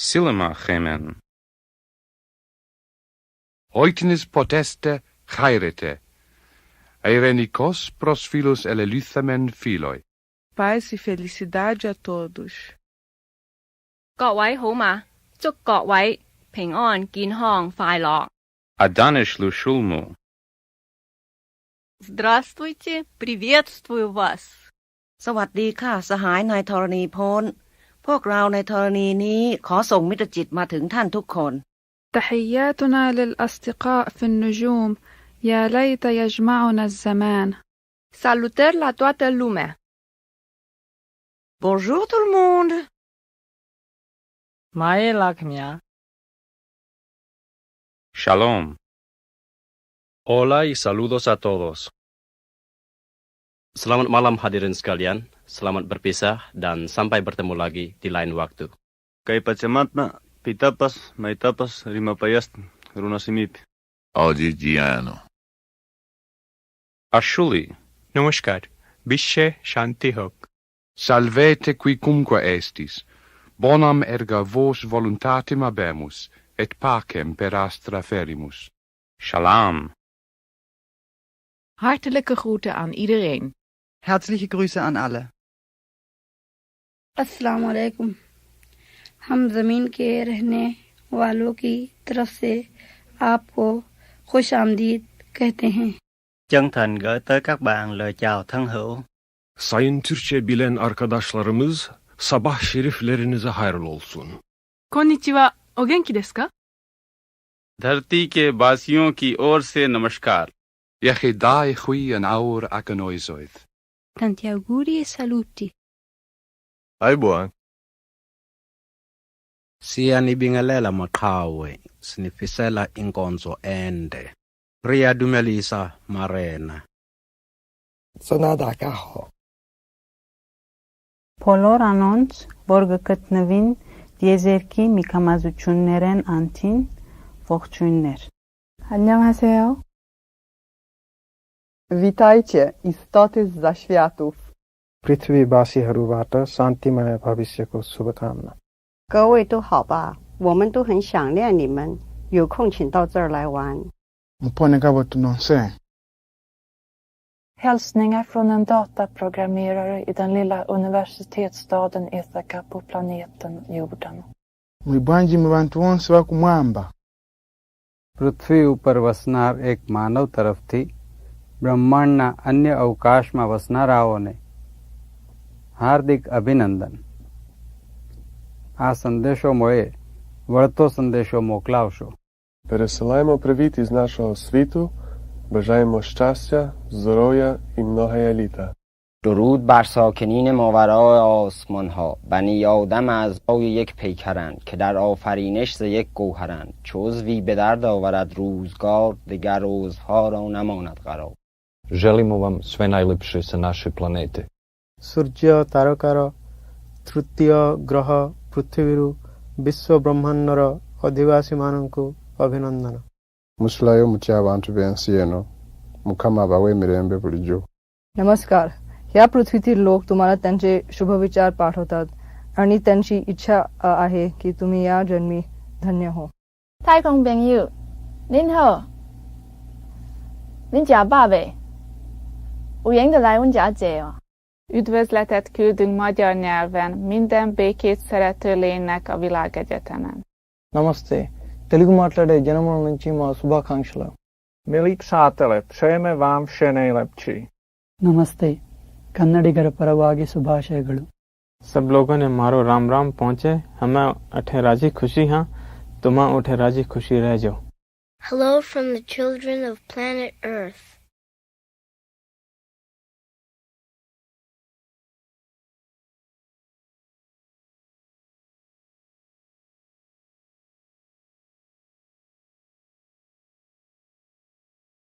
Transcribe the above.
Silema gemen. Oitinis poteste chairete. Eirenikos pros filus eleluthamen filoi. Paz e felicidade a todos. 各位好嗎？祝各位平安健康快樂。 Adanish lushulmu. Здравствуйте, приветствую вас. สวัสดีค่ะสหายนายธรณีพลพวกเราในธรณีนี้ขอส่งมิตรจิตมาถึงท่านทุกคน تحياتنا للأصدقاء في النجوم يا ليت يجمعنا الزمان. Salutări la toată lumea. Bonjour tout le monde. Mae laခင်ဗျာ Shalom. Hola y saludos a todos. Selamat malam hadirin sekalian. Selamat berpisah dan sampai bertemu lagi di lain waktu. Kay pachamatna pitapas maitapas rimapayast runasimip. Audigiano. Ashuli. Namaskar. Bishe shanti hok. Salvete quicumque estis. Bonam erga vos voluntatem habemus, et pacem per astra ferimus. Shalom. Hartelijke groeten aan iedereen. Herzliche Grüße an alle. अस्सलाम वालेकुम हम ज़मीन के रहने वालों की तरफ से आपको खुश आमदीद कहते हैं. Chân thành gửi tới các bạn lời chào thân hữu. Sayın Türkçe bilen arkadaşlarımız, sabah şeriflerinize hayırlı olsun. Konnichiwa, o genki desu ka? धरती के वासियों की ओर से नमस्कार. Yechidai hui an aur aganoisoid. Tanti auguri e saluti. Aibuan. Siyani bingelela maqhawe sinifisela inkonzo ende. Ria dumelisa marena. สวัสดีค่ะ Բոլոր անոնց, որ գտնվին դիեզերքի միքամազություններեն անտին, ողջույններ. 안녕하세요. Witajcie, istoty z zaświatów. पृथ्वीवासीहरूबाट शान्तिमय भविष्यको शुभकामना. 各位都好吧，我们都很想念你们，有空请到这儿来玩。 Hälsningar från en dataprogrammerare i den lilla universitetsstaden Ithaka på planeten jorden. Mwibanji mbantu wonse wa kumwamba. પૃથ્વી ઉપર વસનાર એક માનવ તરફથી બ્રહ્માંડના અન્ય અવકાશમાં વસનારાઓને હાર્દિક અભિનંદન. આ સંદેશો મળે વળતો સંદેશો મોકલાવશો. Пересилаємо привіт із нашого світу, бажаємо щастя, здоров'я і многоя літа. درود بر ساکنین ماورای آسمان ها. بنی آدم از پای یک پیکرند که در آفرینش ز یک گوهرند. چو عضوی به درد آورد روزگار، دگر عضوها را نماند قرار. Želimo vam sve najlepše sa naše planete. ସୂର୍ଯ୍ୟ ତାରକାର ତୃତୀୟ ଗ୍ରହ ପୃଥିବୀରୁ ବିଶ୍ୱ ବ୍ରହ୍ମାଣ୍ଡର ଅଧିବାସୀମାନଙ୍କୁ ଅଭିନନ୍ଦନ. Muslayo muchabantu bensieno, mukama bawe mirembe bulijo. नमस्कार. या पृथ्वीतील लोक तुम्हाला त्यांचे शुभविचार पाठवतात आणि त्यांची इच्छा आहे की तुम्ही या जन्मी धन्य हो. 太空朋友，您好，您食饱未？有闲就来阮遮坐哦。 Üdvözletet küldünk magyar nyelven minden békét szerető lénynek a világegyetemen. నమస్తే తెలుగు మాట్లాడే జనముల నుంచి మా శుభాకాంక్షలు. Milí přátelé, přejeme vám vše nejlepší. नमस्ते कन्नडिगर परವಾಗಿ ಶುಭಾಶಯಗಳು. सब लोगों ने मारो राम राम पहुँचे, हमें अठे राजी खुशी हाँ, तुम्हें उठे राजी खुशी रह जाओ. Hello from the children of planet Earth.